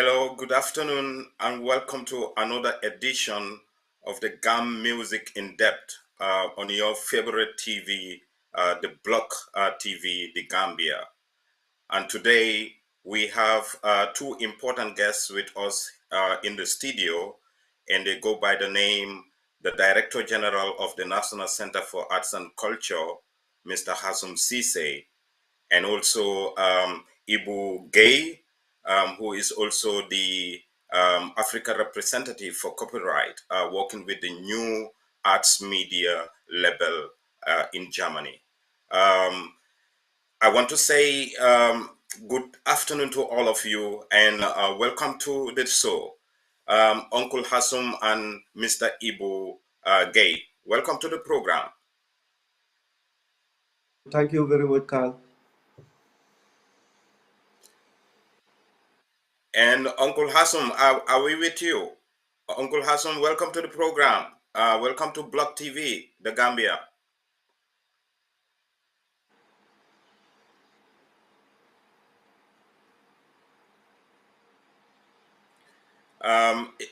Hello, good afternoon, and welcome to another edition of the GAM Music in Depth on your favorite TV, the Block TV, the Gambia. And today we have two important guests with us in the studio, and they go by the name the Director General of the National Center for Arts and Culture, Mr. Hassoum Ceesay, and also Ebou Gaye, who is also the Africa representative for copyright, working with the new arts media label in Germany. I want to say good afternoon to all of you and welcome to the show. Uncle Hassoum and Mr. Ebou Gaye, welcome to the program. Thank you very much, Carl. And Uncle Hassoum, are we with you? Uncle Hassoum, welcome to the program. Welcome to Block TV, the Gambia.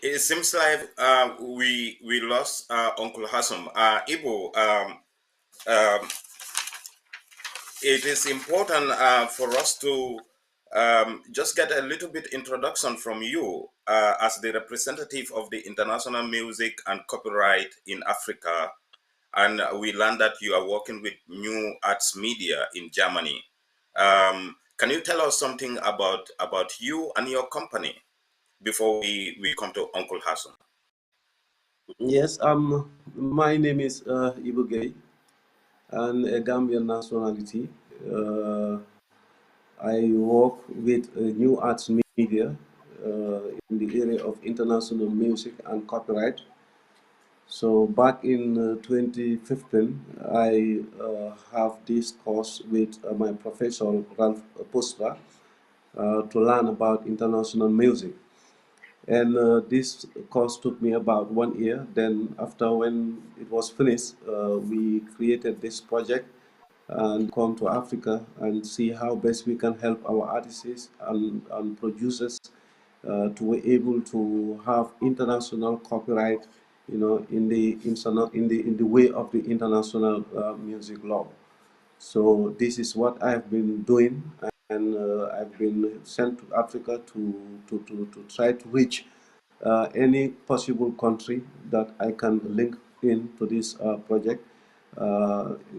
It seems like we lost Uncle Hassoum. Ibu, it is important for us to just get a little bit introduction from you as the representative of the international music and copyright in Africa. And we learned that you are working with new arts media in Germany. Can you tell us something about you and your company before we come to Uncle Hassoum? Yes, my name is Ebou Gaye, and a Gambian nationality. I work with new arts media in the area of international music and copyright. So back in 2015, I have this course with my professor Ralph Postra to learn about international music. And this course took me about 1 year. Then after when it was finished, we created this project and come to Africa and see how best we can help our artists and producers to be able to have international copyright, in the way of the international music law. So this is what I've been doing, and I've been sent to Africa to try to reach any possible country that I can link in to this project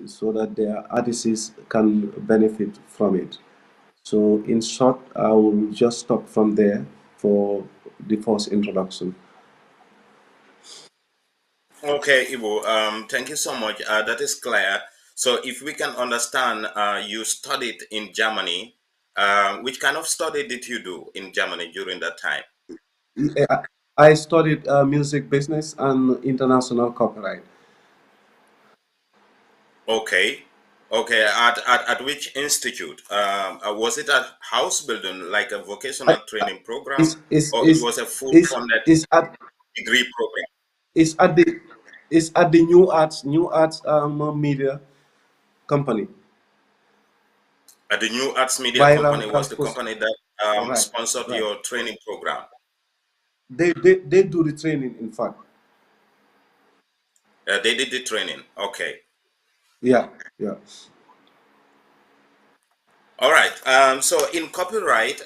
so that their artists can benefit from it. So in short, I will just stop from there for the first introduction. Okay, Ibu, thank you so much. That is clear. So if we can understand, you studied in Germany. Which kind of study did you do in Germany during that time? I studied music business and international copyright. Okay. Okay. At which institute? Was it a house building, like a vocational training program, is is or it is was a full is funded is at degree program? is at the is at the new arts media company The New Arts Media by Company was Ralph the Post. company that Right, sponsored right. your training program. They do the training, in fact. They did the training. Okay. Yeah, yeah. All right. So in copyright,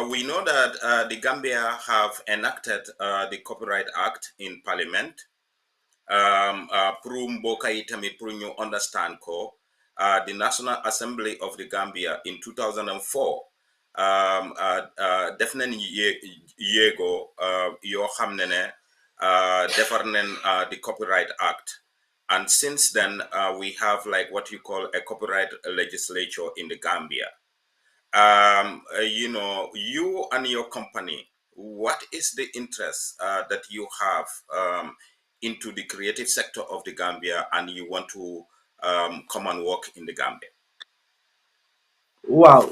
we know that the Gambia have enacted the Copyright Act in Parliament. Pour mboka itami pour ñu understand ko, the National Assembly of the Gambia in 2004 def nañ yéego yoo xam ne defar nañ the Copyright Act. And since then, we have like what you call a copyright legislature in the Gambia. You and your company, what is the interest that you have into the creative sector of the Gambia, and you want to come and work in the Gambia? Wow.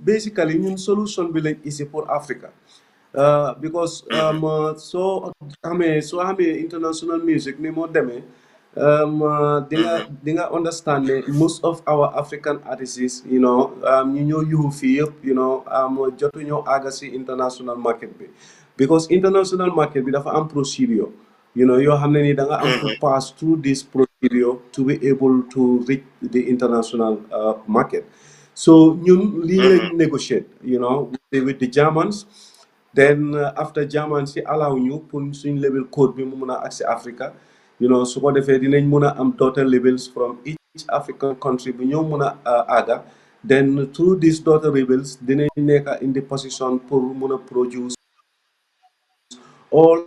Basically ñun solution bi lañ isi pour Africa. Because Hmm. so xamee international music ni moo demee, di nga understand ne most of our African artists, ñu ñoo yuhu fii yëpp, jotu ñoo àgga si international market bi, because international market bi dafa am procedure, yoo xam ne ni da nga am pour pass through this procedure to be able to reach the international market. So ñun lii lañ negotiate, with the Germans. Then after Germans si allow ñu pour suñ level code bi mu mun a agsi Africa, su ko defee dinañ mun a am daughter labels from each African country bu ñoo mun a àgga. Then through these daughter labels dinañ nekk in the position pour mun a produce all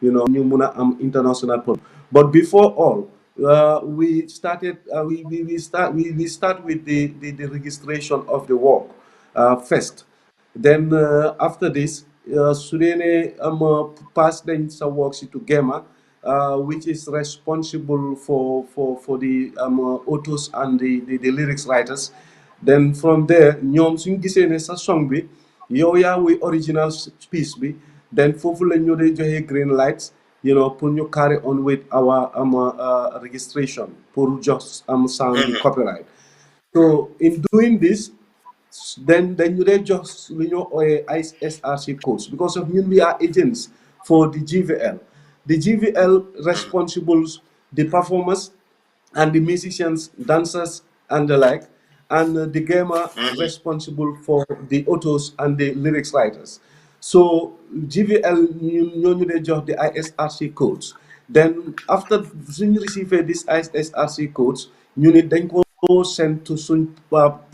ñu mun a am international product. But before all, we started we start with the registration of the work first. Then after this, su dee ne pass nañ sa work si to GEMA, which is responsible for the authors and the lyrics writers. Then from there ñoom suñ gisee ne sa song bi yow yaa wuy original piece bi, then foofu la ñu dee joxe green lights, pour ñu carry on with our registration pour just sound the copyright. So in doing this, then you dee just lu ñu ooyee ISRC codes, because of ñun we are agents for the GVL. The GVL responsibles the performers and the musicians, dancers, and the like, and the gamer responsible for the authors and the lyrics writers. So GVL ñooñu dee jox the ISRC codes. Then after suñu receive this ISRC codes, ñu nit dañ ko send to suñ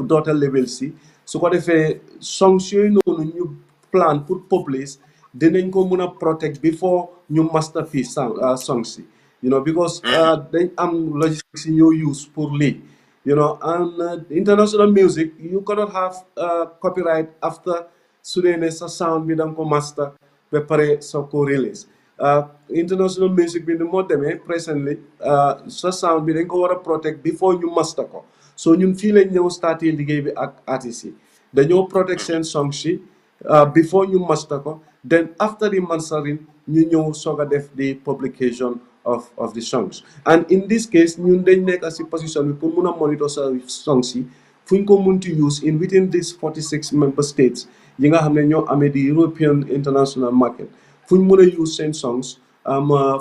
daughter level si, su ko defee songs yooyu noonu ñu plan pour publish dinañ ko mun a protect before ñu masterpiece songs si, because dañ am logistics yi ñoo use pour lii, and international music you cannot have copyright after su dee ne sa sound bi danga ko master ba pare soo ko release. International music bi ni moo demee presently, sa sound bi dañ ko war a protect before ñu master ko. So ñun fii lañ ñëw starté liggéey bi ak artistes yi dañoo protect seen songs yi before ñu master ko, then after the mastering ñu ñëw soog a def the publication of the songs. And in this case ñun dañ nekk si position bi pour mun a monitor sa songs yi fu ñu ko munti use in within these 46 member states yi nga xam ne ñoo amee the European international market, fu ñu mun a use seen songs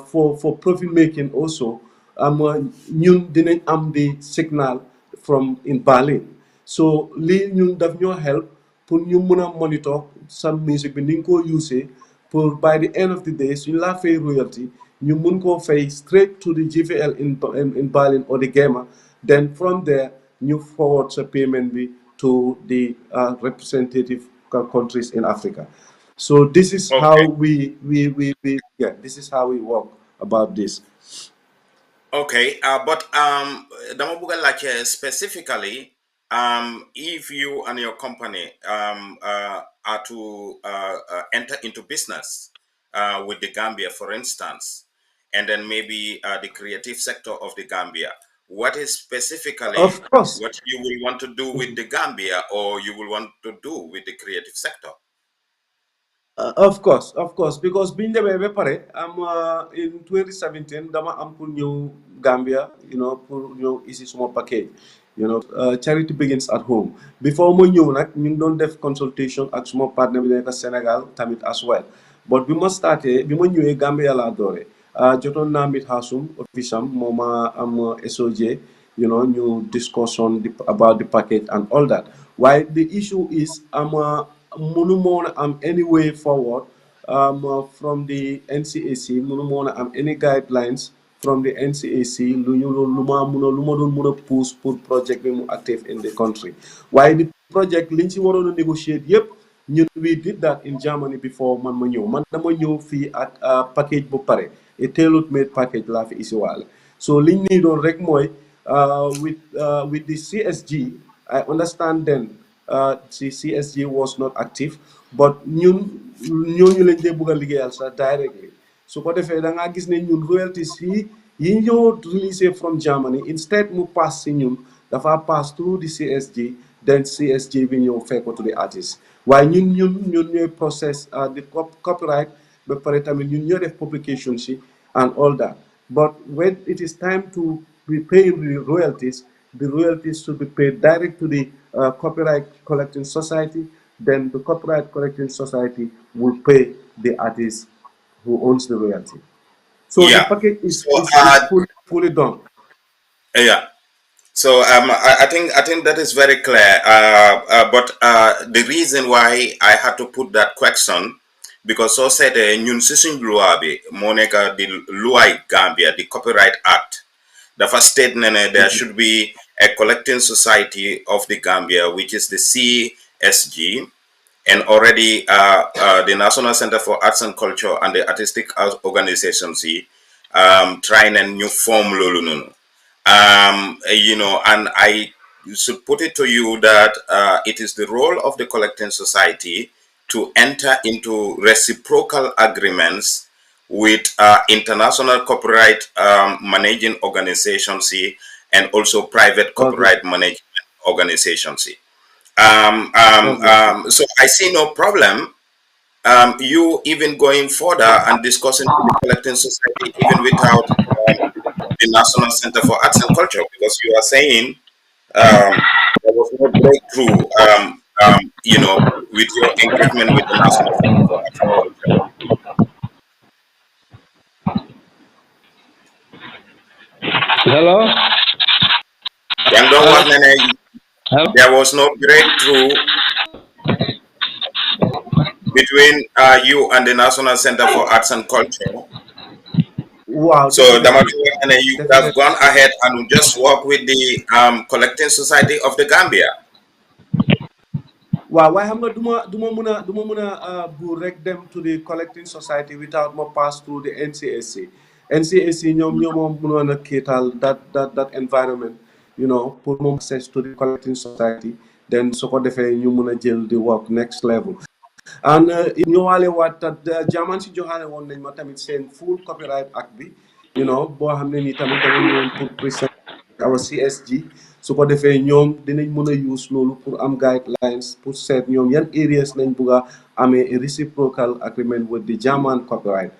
for profit making also. Ñun dinañ am the signal from in Berlin. So lii ñun daf ñoo help pour ñu mun a monitor some music bi ni ñu ko usee pour by the end of the day suñu laa fay royalty ñu mun koo fay straight to the GVL in Berlin or the GAMA. Then from there ñu forward sa payment bi to the representative countries in Africa. So this is how we this is how we work about this. Okay, but dama bëgg a laajte specifically, if you and your company are to enter into business with the Gambia, for instance, and then maybe the creative sector of the Gambia, what is specifically Of course. what you will want to do with the Gambia or you will want to do with the creative sector? Of course, because biñ demee ba pare in 2017 dama am pour ñëw Gambia, pour ñëw ici suma package, charity begins at home. Before ma ñëw nag ñu ngi doon def consultation ak suma partner bi nekk Sénégal tamit as well. But bi ma ñëwee Gambia laa doore, jotoon naa meet Hassoum official moo ma am SOJ, ñu discussion about the package and all that. Why the issue is mënu am any way forward from the NCAC, mënu am any guidelines from the NCAC lu ma doon mun a push pour project bi mu active in the country. Why the project liñ ci waroon a negotiate yëpp ñun we did that in Germany before man dama ñëw fii ak package bu pare, a tailor made package laa fi isiwaale. So liñ nii doon rek mooy with the CSG, I understand then the CSG was not active, but ñooñu lañ dee bëgg a liggéeyal sax directly. Su ko defee da ngaa gis ne ñun royalties yi ñoo release from Germany, instead mu pass si ñun dafa pass through the CSG, then CSG bi ñëw fekk ko to the artist. Waaye ñun ñooy process the copyright ba pare tamit ñun ñoo def publication si and all that. But when it is time to be paying the royalties should be paid direct to the copyright collecting society. Then the copyright collecting society will pay the artist who owns the royalty. So the Yeah. package So is fully done. yeah. So I think that is very clear. But the reason why I had to put that question, because so said ñun si suñ loi bi moo nekk di loi Gambia, the Copyright Act, the first state there Mhm. should be a collecting society of the Gambia, which is the CSG, and already the National Center for Arts and Culture and the artistic organizations trying a new form lolu and I should put it to you that it is the role of the collecting society to enter into reciprocal agreements with international copyright managing organizations and also private Okay. copyright management organizations. Okay. So I see no problem you even going further and discussing with the collecting society even without the National Center for Arts and Culture, because you are saying there was no breakthrough, with your engagement with the National Center for Arts and Culture. Hello? Yang dong Hello? wax ne ne Hello? there was no breakthrough between you and the National Center for Arts and Culture. Wow, So definitely. you could have Definitely. gone ahead and just work with the collecting society of the Gambia. Waaw waaye xam nga buur rek dem to the collecting society without ma pass through the NCAC. NCAC ñoo moom mënoon a kiital that environment, pour moom access to the collecting society, then su ko defee ñu mun a jël di work next level. And ñëwaale waat German si joxaale woon nañ ma tamit seen full copyright act bi, boo xam ne nii tamit dama ñëwoon pour present our CSG. su ko defee ñoom dinañ mën a use loolu pour am guidelines pour seet ñoom yan areas nañ bugg a amee a reciprocal agreement with the German copyright,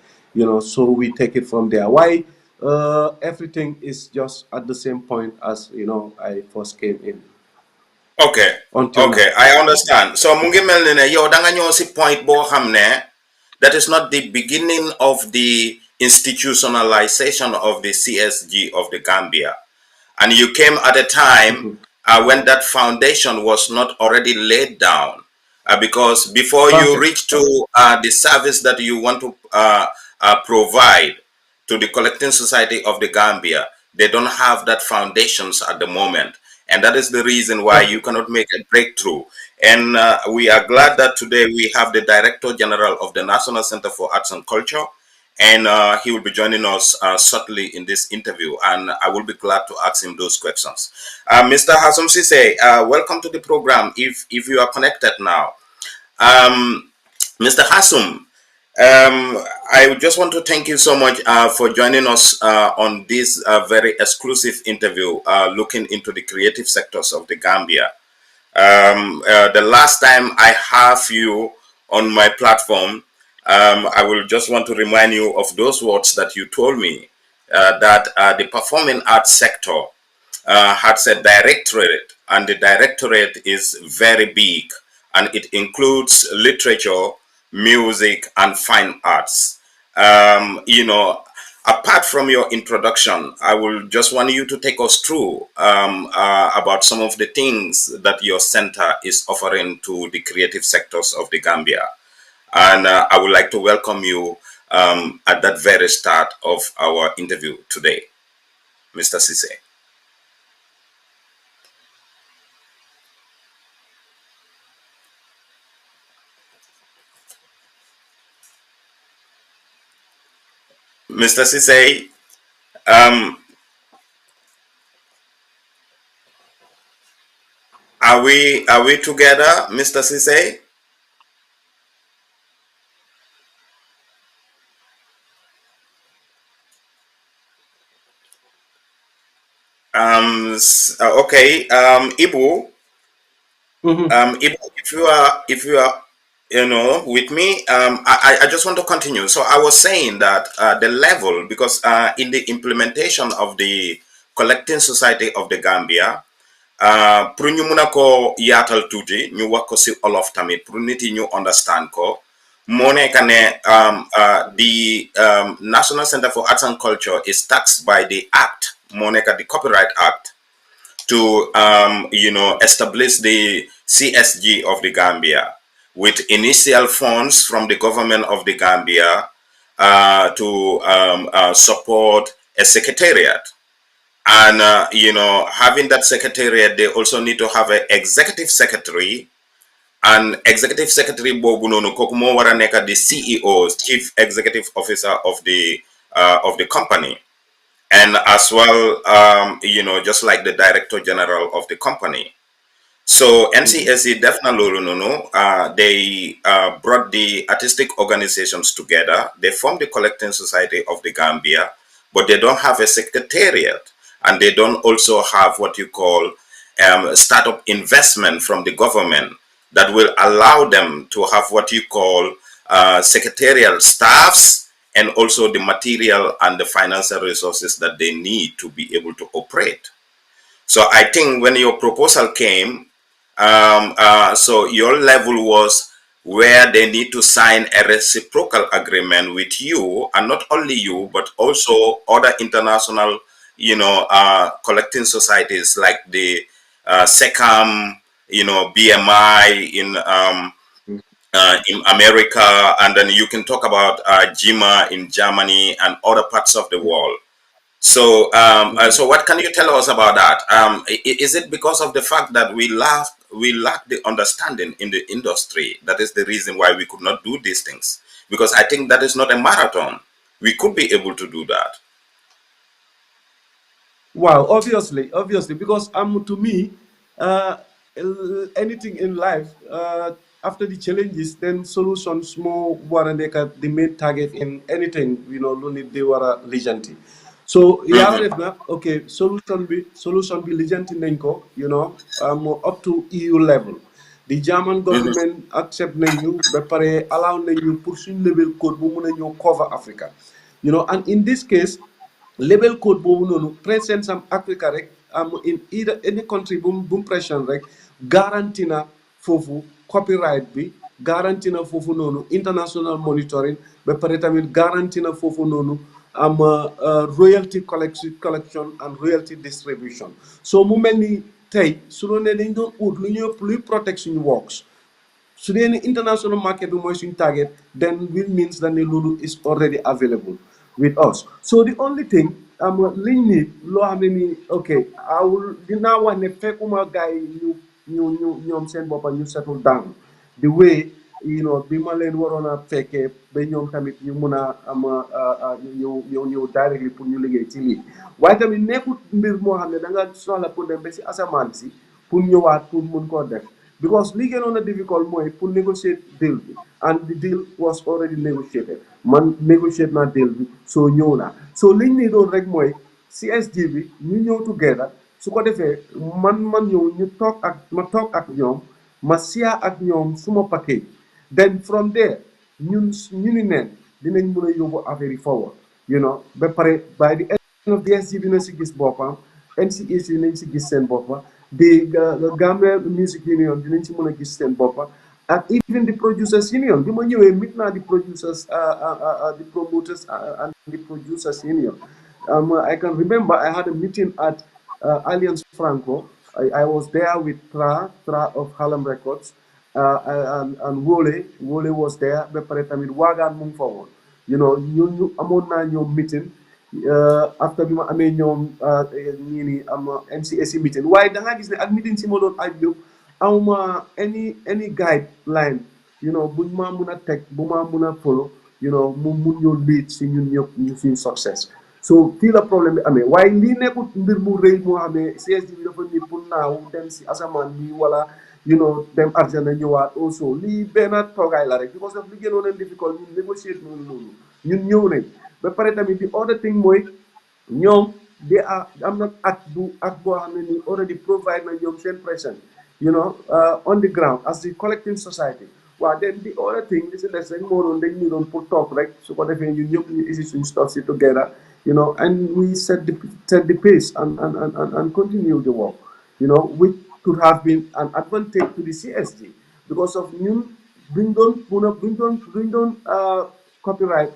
so we take it from there. Why everything is just at the same point as I first came in Okay, until now. okay, I understand. So mu ngi mel ni ne yow da nga ñëw si point boo xam ne that is not the beginning of the institutionalization of the CSG of the Gambia. And you came at a time Mhm. when that foundation was not already laid down. Because before you Perfect. reach to the service that you want to provide to the collecting society of the Gambia, they don't have that foundations at the moment. And that is the reason why you Perfect. cannot make a breakthrough. And we are glad that today we have the Director General of the National Center for Arts and Culture, and he will be joining us shortly in this interview, and I will be glad to ask him those questions. Mr. Hassoum Ceesay, welcome to the program. If you are connected now, Mr. Hassoum, I just want to thank you so much for joining us on this very exclusive interview, looking into the creative sectors of the Gambia. The last time I have you on my platform, I will just want to remind you of those words that you told me, that the performing arts sector has a directorate, and the directorate is very big, and it includes literature, music, and fine arts. Apart from your introduction, I will just want you to take us through about some of the things that your center is offering to the creative sectors of the Gambia. And I would like to welcome you at that very start of our interview today, Mr. Ceesay. Mr. Ceesay, um, are we together, Mr. Ceesay? Okay. Ebou, Mhm. Ebou, if you are with me, I just want to continue. So I was saying that the level, because in the implementation of the collecting society of the Gambia, pour ñu mun a ko yaatal tuuti ñu wax ko si olof tamit pour nit yi ñu understand ko moo nekk ne the National Center for Arts and Culture is taxed by the act moo nekk the Copyright Act to establish the CSG of the Gambia with initial funds from the government of the Gambia to support a secretariat. And having that secretariat, they also need to have an executive secretary. And executive secretary boobu noonu kooku moo war a nekk the CEO, chief executive officer of the company, and as well just like the director general of the company. So NCAC definitely they brought the artistic organizations together. They formed the collecting society of the Gambia, but they don't have a secretariat, and they don't also have what you call startup investment from the government that will allow them to have what you call secretarial staffs and also the material and the financial resources that they need to be able to operate. So I think when your proposal came, so your level was where they need to sign a reciprocal agreement with you, and not only you, but also other international, collecting societies like the SECAM, BMI in America, and then you can talk about GIMA in Germany and other parts of the world. So, so what can you tell us about that? Is it because of the fact that we lack the understanding in the industry? That is the reason why we could not do these things. Because I think that is not a marathon. We could be able to do that. Wow, obviously, because to me, anything in life, after the challenges, then solutions more warrant the main target in anything, they were legendary. So yeah, okay, solution be legendary nenko, up to EU level. The German government accept you, but allow you pursue level code bu cover Africa. And in this case, label code boobu noonu presence am Africa rek in either any country boom pression rek garanti na foofu copyright bi garanti na foofu noonu international monitoring ba pare tamit garanti na foofu noonu am royalty collection and royalty distribution. So mu mel ni tey su doon ne dañ doon ut lu ñuy luy protect suñu works su dee ni international market bi mooy suñu target, then it means that the loolu is already available with us. So the only thing liñ need loo xam ne nii ok dinaa wax ne fekkuma gars yi ñoom seen boppa ñu settle down the way bi ma leen waroon a fekkee ba ñoom tamit ñu mun a am ñëw directly pour ñu liggéey ci lii waaye tamit nekkut mbir moo xam ne da nga soxla pour dem ba si asamaan si pour ñëwaat pour mun koo def because li gënoon a difficult mooy pour negotiate deal bi and the deal was already negotiated man negotiate naa deal bi soo ñëw naa so liñ ni doon rek mooy CSG bi ñu ñëw together su ko defee man ñëw ñu ma toog ak ñoom ma siya ak ñoom suma package then from there ñu ni neen dinañ mën a yóbbu affaire yi forward ba pare by the end of the SG bi na si gis boppam NCAC nañ si gis seen boppa the Gambia Music Union dinañ si mën a gis seen boppa and even the producers union bi ma ñëwee meet naa the producers the promoters and the producers union I can remember I had a meeting at Alliance Franco. I was there with Tra of Harlem Records and Wole was there ba pare tamit waagaan mu ngi fa woon ñu amoon naa ñoom meeting after bi ma amee ñoom ñii ni am NCAC meeting waaye da ngaa gis ne ak meeting si ma doon aj yëpp awma any guideline buñ ma mun a teg bu ma mun a follow mu mun ñoo lead si ñun ñëpp ñu suñ success so fii la problème bi amee waaye lii nekkul mbir mu rëy moo xam ne CSG bi dafa ni pour naaw dem si asamaan bi wala dem argent ñëwaat also lii benn toogaay la rek because of li gënoon a difficult ñun négocier noonu ñun ñëw nañ ba pare tamit the other thing mooy ñoom am na at boo xam ne nii already provide na ñoom seen presence on the ground as the collecting society waaw then the other thing li si des rek moo doon dañ ñu doon pour toog rek su ko defee ñun ñëpp ñu isi suñu stuff si together, and we set the pace and continue the work, which could have been an advantage to the CSG because of ñun duñ doon mun a duñ doon copyright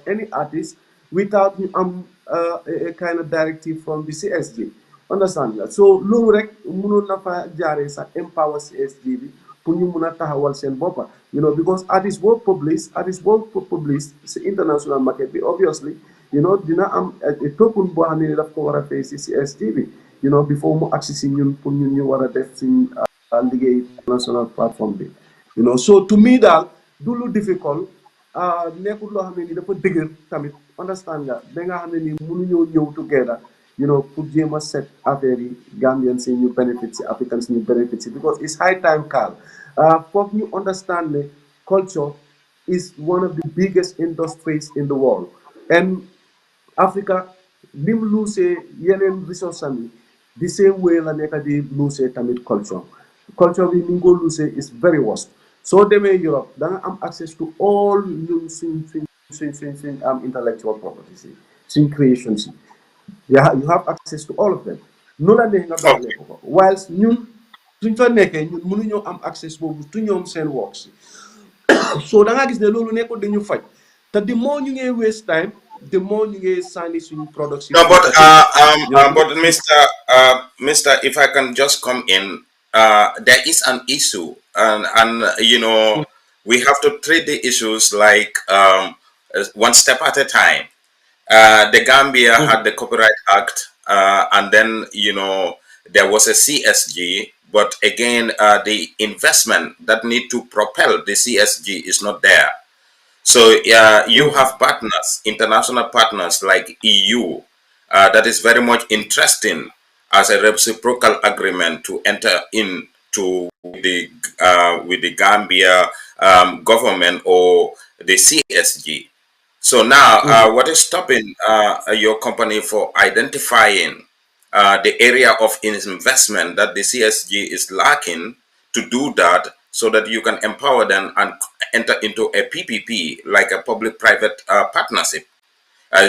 any artist without ñu am a kind of directive from the CSG. Understand nga so loolu rek mënoon na fa jaaree sax empower CSG bi pour ñu mun a taxawal seen boppa because artist boo publish si international market bi obviously dina am a token boo xam ne daf ko war a fay si CSG bi before mu agsi si ñun pour ñun ñu war a def suñ liggéey international platform bi so to me daal du lu difficult nekkul loo xam ne ni dafa dëgër tamit understand nga ba nga xam ne ni mënuñoo ñëw together pour jéem a set affaire yi Gambians si ñu benefit si Africans si ñu benefit si because it's high time Karl foog ñu understand ne culture is one of the biggest industries in the world and Africa lim luusee yeneen resource am yi the same way la nekk di luusee tamit culture bi ni nga ko luusee is very worst soo demee Europe da nga am access to all ñun suñ am intellectual properties yi suñ creations yi you have access to all of them no la neex nga doxalee ko whilst ñun suñ fa nekkee ñun mënuñoo am access boobu tu ñoom seen works so da nga gis ne loolu nekkul dañu faj te the more ñu ngee waste time the more you get signing suñ products. No, but Mr. If I can just come in, there is an issue, and we have to treat the issues like one step at a time. The Gambia had the Copyright Act, and then there was a CSG, but again, the investment that need to propel the CSG is not there. So you have partners, international partners like EU, that is very much interesting as a reciprocal agreement to enter into with the Gambia government or the CSG. So now, what is stopping your company for identifying the area of investment that the CSG is lacking to do that, so that you can empower them and enter into a PPP, like a public-private partnership?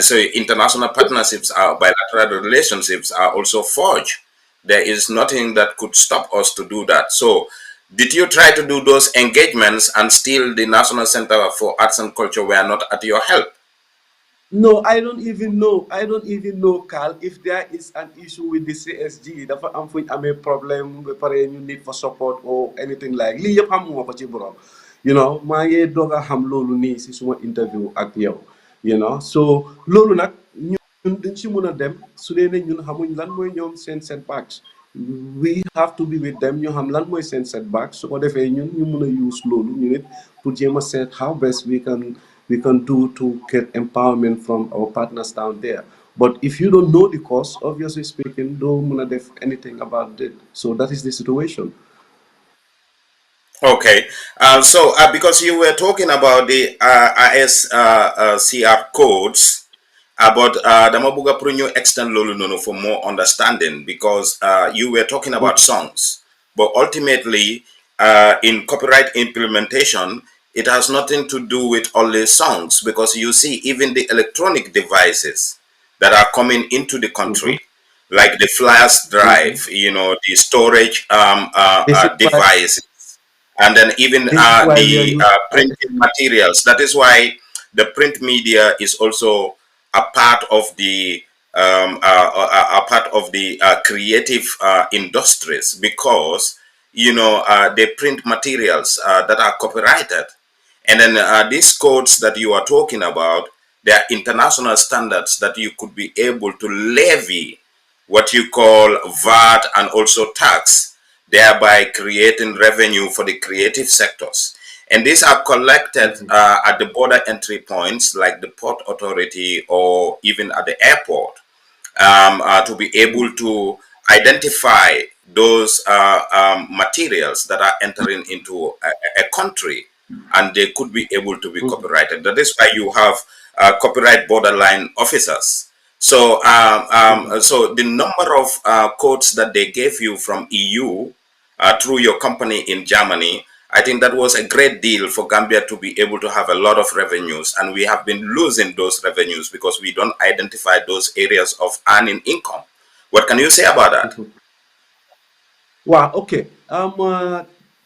So international partnerships, bilateral relationships are also forged. There is nothing that could stop us to do that. So did you try to do those engagements and still the National Center for Arts and Culture were not at your help? No, I don't even know. I don't even know, Carl, if there is an issue with the CSG. Dafa am fuñ amee problème ba pare ñu need for support or anything like lii yëpp xamuma ko ci borom. maa ngi doog a xam loolu nii si suma interview ak yow. so loolu nag ñun dañ si mën a dem su dee ne ñun xamuñ lan mooy ñoom seen setbacks. We have to be with them ñu xam lan mooy seen setbacks su ko defee ñun ñu mën a use loolu ñu nit pour jéem a seet how best we can do to get empowerment from our partners down there. But if you don't know the cause, obviously speaking, don't want to do anything about it. So that is the situation. Okay. So because you were talking about the ISCR codes, about the Mabuga Prunyo extend Lulu Nono for more understanding, because you were talking about songs, but ultimately in copyright implementation, it has nothing to do with only songs, because you see even the electronic devices that are coming into the country, like the flash drive, the storage devices, and then even the printing materials. That is why the print media is also a part of the creative industries, because they print materials that are copyrighted. And then these codes that you are talking about, they are international standards that you could be able to levy what you call VAT and also tax, thereby creating revenue for the creative sectors. And these are collected at the border entry points, like the Port Authority or even at the airport, to be able to identify those materials that are entering into a country, and they could be able to be copyrighted. That is why you have copyright borderline officers. So, so the number of codes that they gave you from EU through your company in Germany, I think that was a great deal for Gambia to be able to have a lot of revenues, and we have been losing those revenues because we don't identify those areas of earning income. What can you say about that? Wow, okay.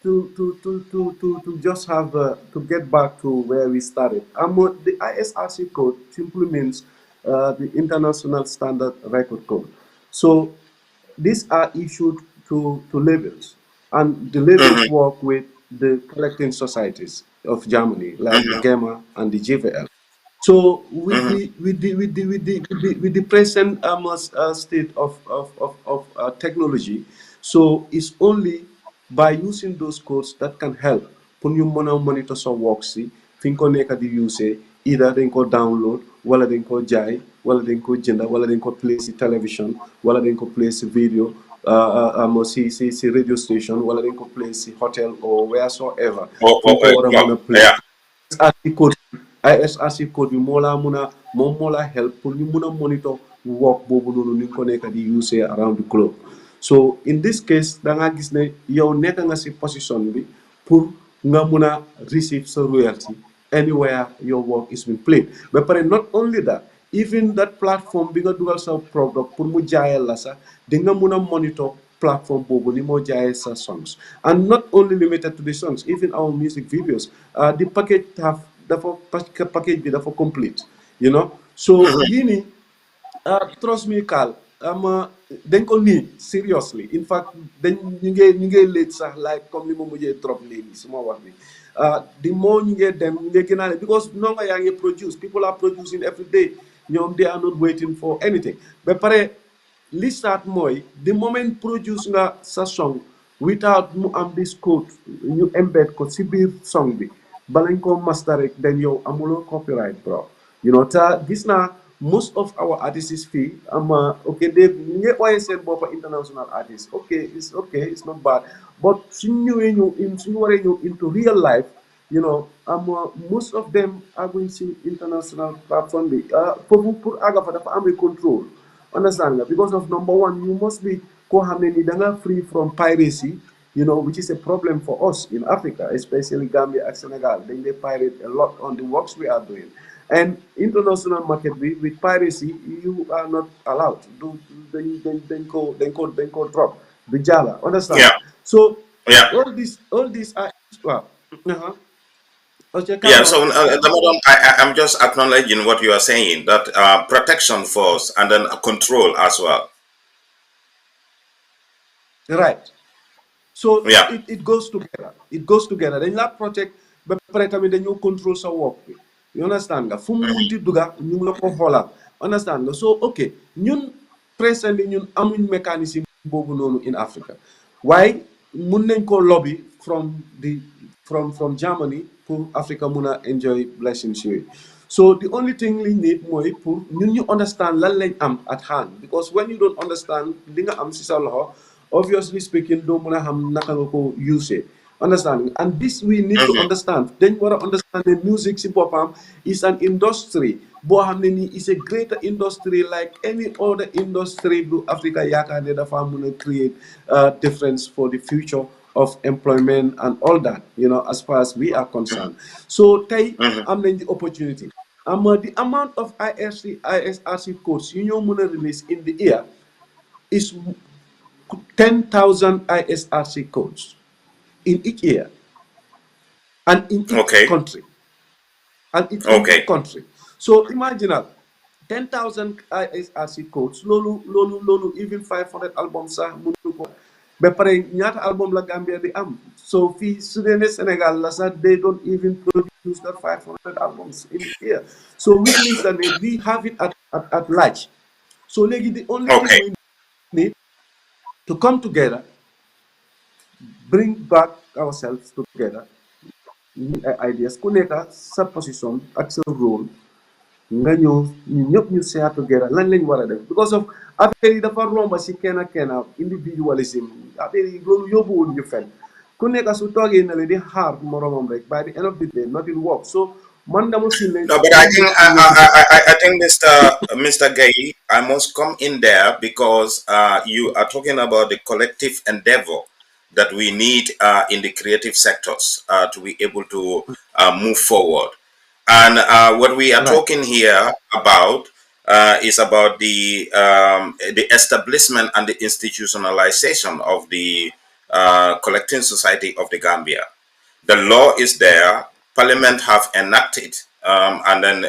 To just have to get back to where we started. The ISRC code simply means the International Standard Record Code. So these are issued to labels, and the labels Mm-hmm, work with the collecting societies of Germany, like the mm-hmm, GAMA and the JVL. So mm-hmm. with the present state of technology, so it's only by using those codes that can help pour ñu mën a monitor sa work si fi nga ko nekk di use either dañ ko download wala dañ ko jaay wala dañ ko jënda wala dañ ko play si television wala dañ ko play si video si radio station wala dañ ko play si hotel or wheresoever fu nga ko war a mën a play. Yeah. ISRC code ISRC code bi moo laa mun a moom moo laa help pour ñu mun a monitor work boobu noonu ni nga ko nekk di use around the globe. So in this case da nga gis ne yow nekk nga si position bi pour nga mun a receive sa royalty anywhere your work is being played. Ba pare not only that, even that platform bi nga dugal sa product pour mu jaayal la sax di nga mun a monitor platform boobu ni moo jaayee sa songs, and not only limited to the songs, even our music videos. The package have dafa package bi dafa complete, you know. So yii nii trust me Carl, dañ ko nii seriously. In fact dañ ñu ngee late sax like comme li ma mujjee drop léegi suma wax bi the more ñu ngee dem ñu ngee gën a because nonga yaa ngi produce, people are producing every day, ñoom they are not waiting for anything. Ba pare li start mooy the moment produce nga sa song without mu am this code ñu embed ko si biir song bi balañ ko master rek then yow amuloo copyright bro, you know. Te gis naa most of our artists fii ok they ñu ngi ooyee seen boppa international artist, okay it's not bad, but suñ ñëwee ñëw suñu waree ñëw into real life, you know, most of them are going si international platform bi foofu pour àgga fa dafa amee control, understand nga, because of number one you must be koo xam ne ni da nga free from piracy, you know, which is a problem for us in Africa, especially Gambia and Senegal. They pirate a lot on the works we are doing. And international market with piracy, you are not allowed. Then go drop. Bijala. Understand? Yeah. So Yeah. all these are well, uh-huh. Okay, Yeah, carry on. so madam, I'm just acknowledging what you are saying, that protection first and then control as well. Right. So Yeah. it goes together. It goes together. Dañ la protect ba pare tamit dañoo control sa work bi. You understand nga fu mu munti duga ñu ngi la ko xoolal. Understand nga, so ok ñun presently ñun amuñ mécanisme boobu noonu in Africa, waaye mun nañ ko lobby from Germany pour Africa mun a enjoy blessings yooyu. So the only thing we need mooy pour ñun ñu understand lan lañ am at hand, because when you don't understand li nga am si sa loxo, obviously speaking doo mun a xam naka nga ko use, understand. And this we need to Mhm. understand. Then what I understand the music si boppam is an industry boo xam ne nii is a greater industry like any other industry bu Africa yaakaar ne dafa mun a create difference for the future of employment and all that, you know, as far as we are concerned. So tey Mhm. am nañ the opportunity. The amount of ISRC codes you ñoo mun a release in the year is 10,000 ISRC codes in each year and in each Okay. country. And it's in each Okay. country. So imagine 10,000 ISRC codes, lolu, even 500 albums are mënu ko. Ba pare ñaata album la Gambia di am. So fii su dee ne Sénégal la sax they don't even produce that 500 albums in a year. So which means that we have it at large. So léegi the only thing Okay. we need to come together, bring back ourselves together, ideas ku nekk sa position ak sa rôle nga ñëw ñu ñëpp ñu share together lan lañ war a def, because of affaire yi dafa romba si kenn individualism, affaire yi loolu yóbbuwul ñu fen ku nekk su toogee na le di xaar moromam rek by the end of the day nothing work. So man dama feel ne No, but I dañ think war a ñëw I think Mr. Gaye, I must come in there because you are talking about the collective endeavor. that we need in the creative sectors to be able to move forward. And what we are Right. talking here about is about the establishment and the institutionalization of the collecting society of the Gambia. The law is there. Parliament have enacted, and then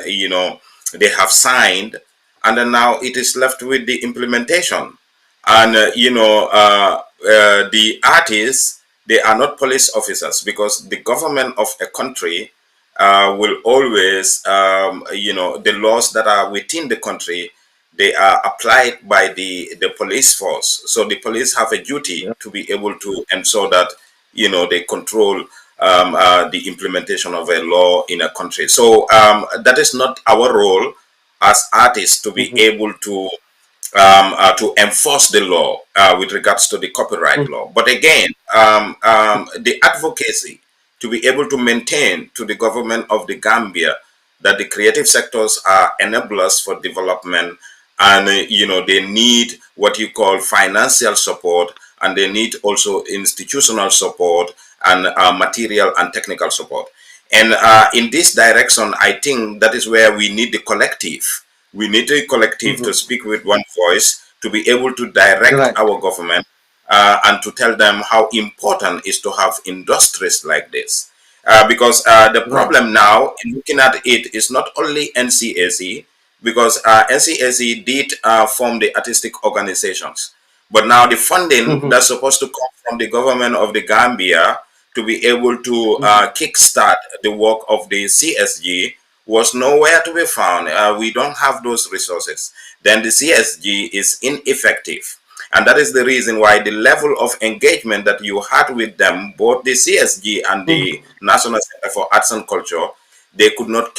they have signed, and then now it is left with the implementation. And the artists, they are not police officers, because the government of a country will always, the laws that are within the country, they are applied by the police force. So the police have a duty Yeah. to be able to ensure that they control the implementation of a law in a country. So that is not our role as artists to be Mhm. able to enforce the law with regards to the copyright Mhm. law. But again, the advocacy to be able to maintain to the government of the Gambia that the creative sectors are enablers for development, and they need what you call financial support, and they need also institutional support, and material and technical support. And in this direction, I think that is where we need the collective. We need a collective to Mhm. speak with one voice, to be able to direct Right. our government, and to tell them how important is to have industries like this. Because the Right. problem now, in looking at it, is not only NCAC, because NCAC did form the artistic organizations. But now the funding Mhm. that's supposed to come from the government of the Gambia to be able to Mhm. kickstart the work of the CSG was nowhere to be found. We don't have those resources. Then the CSG is ineffective. And that is the reason why the level of engagement that you had with them, both the CSG and the Mhm. National Center for Arts and Culture, they could not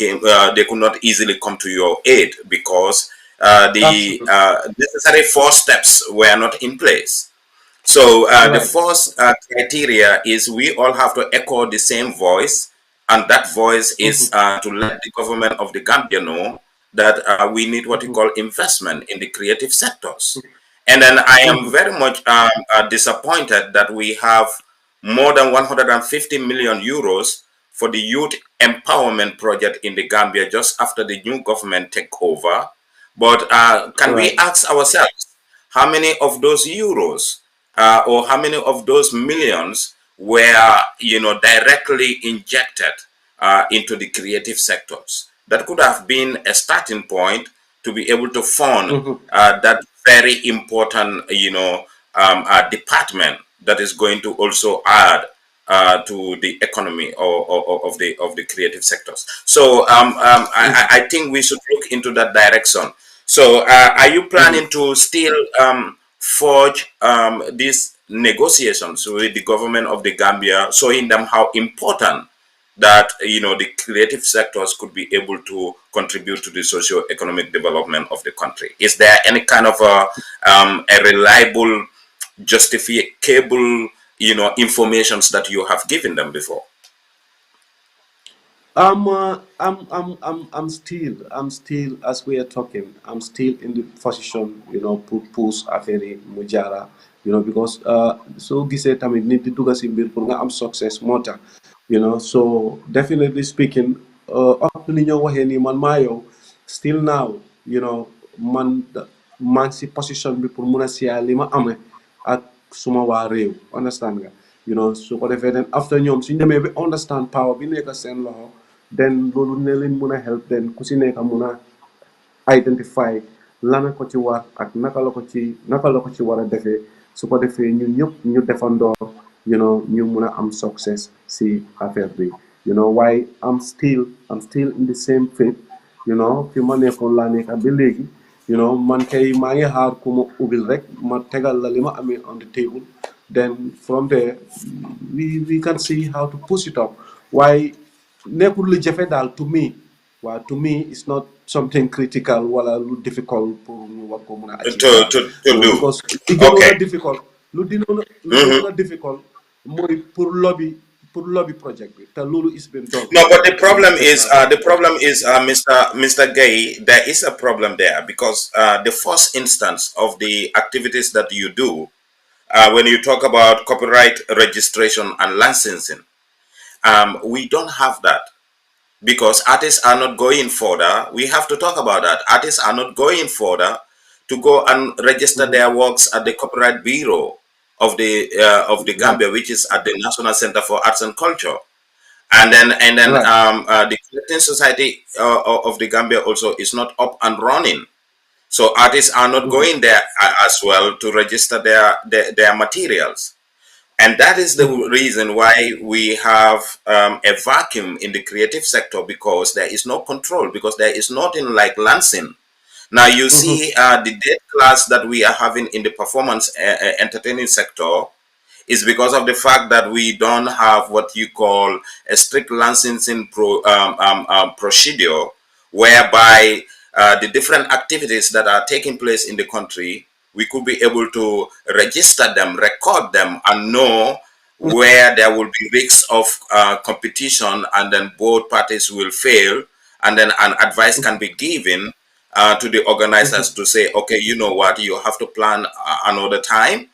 easily come to your aid, because the Absolutely. necessary 4 steps were not in place. So the Right. first criteria is we all have to echo the same voice, and that voice is Mhm. to let the government of the Gambia know that we need what we Mhm. call investment in the creative sectors. And then I am Mhm. very much disappointed that we have more than 150 million euros for the youth empowerment project in the Gambia just after the new government take over. But can we Right. ask ourselves, how many of those euros or how many of those millions were directly injected into the creative sectors? That could have been a starting point to be able to fund Mhm. that very important department that is going to also add to the economy of the creative sectors. So Mhm. I think we should look into that direction. So are you Mhm. planning to still forge these negotiations with the government of the Gambia, showing them how important that the creative sectors could be able to contribute to the socio-economic development of the country? Is there any kind of a reliable, justifiable, informations that you have given them before? I'm still, as we are talking, I'm still in the position, pour push affaire yi mu jaara, because so gisee tamit nit di dugga si mbir pour nga am success moo tax, so definitely speaking, up to ni ñoo waxee nii man maa yow, still now, man maa ngi si position bi pour mun a siyaa li ma amee ak suma waa réew, understand nga, su ko defee den after ñoom suñ demee ba understand power bi nekk seen loxo, then loolu ne leen mun a help then ku si nekk mun a identify lana ko ci war ak naka la ko ci war a defee, su ko defee ñun ñëpp ñu defandoor, ñu mun a am success si affaire bi, waaye I'm still in the same faith, fi ma nekkoon laa nekk ba léegi, man kay maa ngi xaar ku ma ubbil rek ma tegal la li ma amee on the table, then from there we can see how to push it up, waaye nekkul lu jafe daal to me, waaw to me it's not something critical wala lu difficult pour ñu war ko mun a achieve to, daal, to, to do. because li gënoon Okay. a difficult lu Mhm. gënoon a difficult mooy pour lobby project bi te loolu is been done No, but already, loolu def naa ko. the problem is, Mr. Gay, there is a problem there, because the first instance of the activities that you do, when you talk about copyright registration and licensing, we don't have that because artists are not going further. We have to talk about that. Artists are not going further to go and register Mm-hmm. their works at the Copyright Bureau of the Right. Gambia, which is at the National Center for Arts and Culture. And then Right. the collecting society of the Gambia also is not up and running. So artists are not Mm-hmm. going there as well to register their materials. And that is the Mm-hmm. reason why we have a vacuum in the creative sector, because there is no control, because there is nothing like Lansing. Now you Mm-hmm. see the debt class that we are having in the performance entertaining sector is because of the fact that we don't have what you call a strict licensing procedure, whereby the different activities that are taking place in the country, we could be able to register them, record them, and know where there will be risks of competition, and then both parties will fail, and then an advice can be given to the Mm-hmm. organizers to say, okay, you know what, you have to plan another time,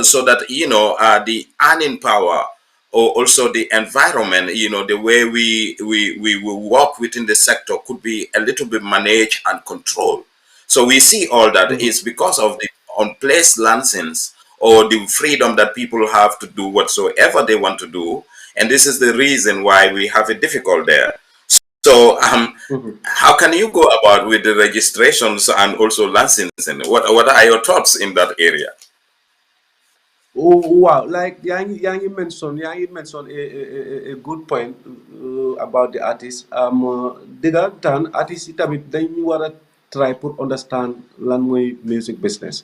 so that the earning power, or also the environment, the way we will work within the sector could be a little bit managed and controlled. So we see all that Mm-hmm. is because of the unplaced license, or the freedom that people have to do whatsoever they want to do. And this is the reason why we have it difficult there. So Mm-hmm. how can you go about with the registrations and also licensing? What are your thoughts in that area? Oh, wow, like mention a good point about the artist. Diga tan artist yi tamit dañu war a try pour understand lan mooy music business,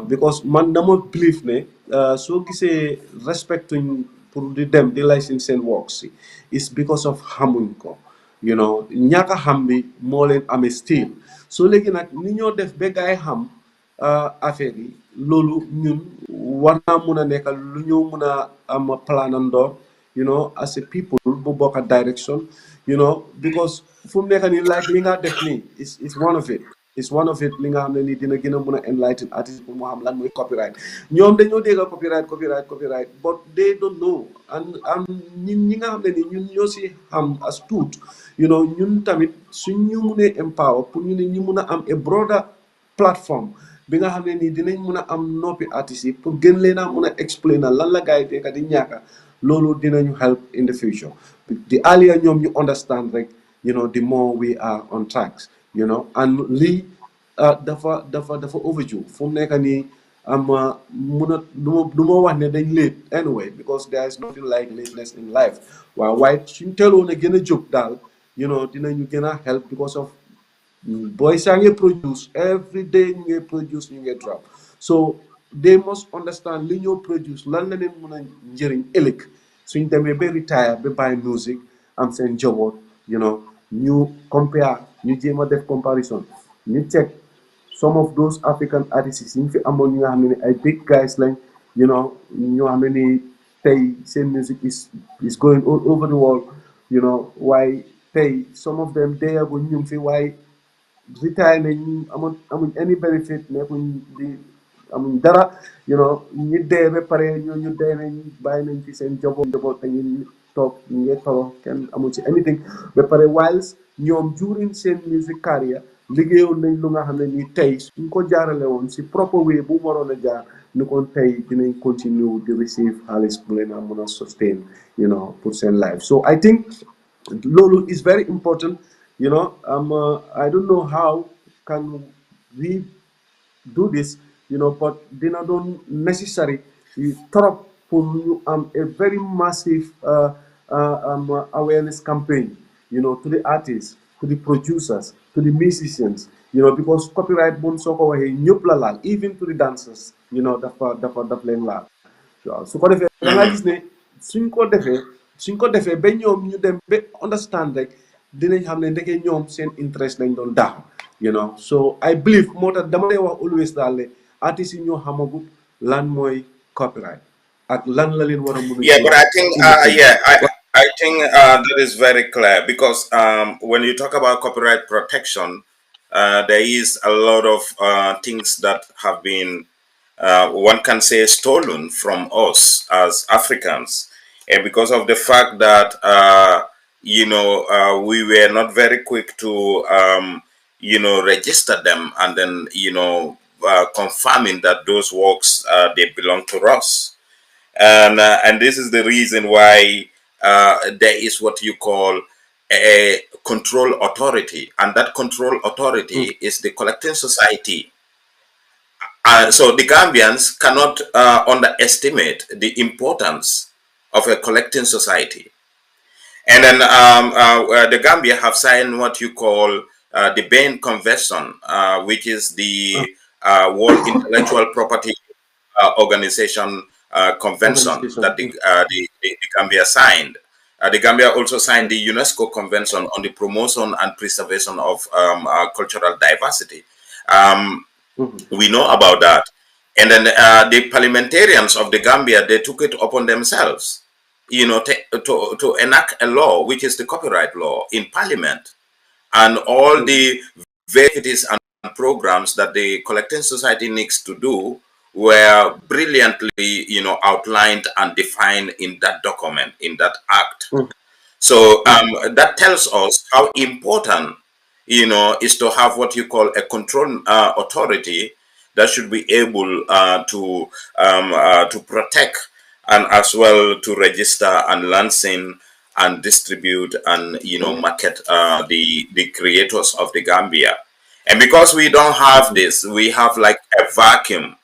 because man dama believe ne soo gisee respectuñ pour di dem di license seen works yi is because of xamuñ ko, ñaaka xam bi moo leen amee style. So léegi nag ni ñoo def ba gaay xam affaire yi loolu ñun war naa mun a nekk lu ñu mun a am planandoor, as a people bu bokk direction, because fu mu nekk nii like li nga def nii is one of it. Is one of it li nga xam ne nii dina gën a mun a enlighten artist pour mu xam lan mooy copyright. Ñoom dañoo dégg copyright but they don't know. And ñi nga xam ne nii ñun ñoo si xam as tuut, ñun tamit suñ ñu munee empower pour ñu ne ñu mun a am a broader plateforme bi nga xam ne nii dinañ mun a am noppi artistes yi pour gën leen a mun a explainer lan la gars yi dégg di ñàkka loolu dinañu help in the future. The earlier ñoom ñu understand rek, the more we are on tracks, and lii dafa overdue fu mu nekk nii am mun a du ma wax ne dañ late anyway, because there is nothing like lateness in life. waaye suñ teeloon a gën a jóg daal, dinañu gën a help because of boys are produce every day, you produce, you drop. So they must understand li ñoo produce lan la leen mën a njëriñ ëllëg suñ demee ba retire ba bàyyi music am seen njaboot, ñu compare, ñu jéem a def comparison, ñu check some of those African artists yi ñu fi amoon ñi nga xam ne ay big guys lañ, ñoo xam ne ni tey seen music is going all over the world, waaye tey some of them deeaguñ ñu ngi fi, waaye retire nañ amuñ any benefit, nekkuñ di amuñ dara, ñi dee ba pare ñooñu dee nañ bàyyi nañ fi seen njaboot te ñu toog ñu ngi toro kenn amuñ ci anything. Ba pare whilst ñoom during seen music career liggéeyoon nañ lu nga xam ne nii tey suñ ko jaarale woon si proper way bu mu waroon a jaar ni kon tey dinañ continue di receive xaalis bu leen a mën a sustain, pour seen life. So I think loolu is very important. I don't know how can we do this, but dina doon necessary trop pour ñu am a very massive awareness campaign, to the artists, to the producers, to the musicians, because copyright moom soo ko waxee ñëpp la laal, even to the dancers, daf leen laal. waaw su ko defee da nga Mhm. gis ne suñ ko defee ba ñoom ñu dem ba understand rek dinañ xam ne ndeke ñoom seen interest lañ doon daax, so I believe moo tax dama lay wax always daal ne artistes yi ñoo xamagut lan mooy copyright ak lan la leen war a mun a Yeah, but jural I think, in the future. I think that is very clear, because when you talk about copyright protection, there is a lot of things that have been one can say, stolen from us as Africans, and because of the fact that we were not very quick to register them, and then confirming that those works they belong to us, and this is the reason why there is what you call a control authority, and that control authority is the collecting society. So the Gambians cannot underestimate the importance of a collecting society. And then the Gambia have signed what you call the Bain Convention, which is the World Intellectual Property Organization Convention that the Gambia signed. The Gambia also signed the UNESCO Convention on the Promotion and Preservation of Cultural Diversity. We know about that. And then the parliamentarians of the Gambia, they took it upon themselves, to enact a law, which is the copyright law, in parliament. And all the activities and programs that the collecting society needs to do were brilliantly, outlined and defined in that document, in that act. So that tells us how important, is to have what you call a control authority that should be able to protect and as well to register and lancing and distribute and market the creators of the Gambia. And because we don't have this, we have like a vacuum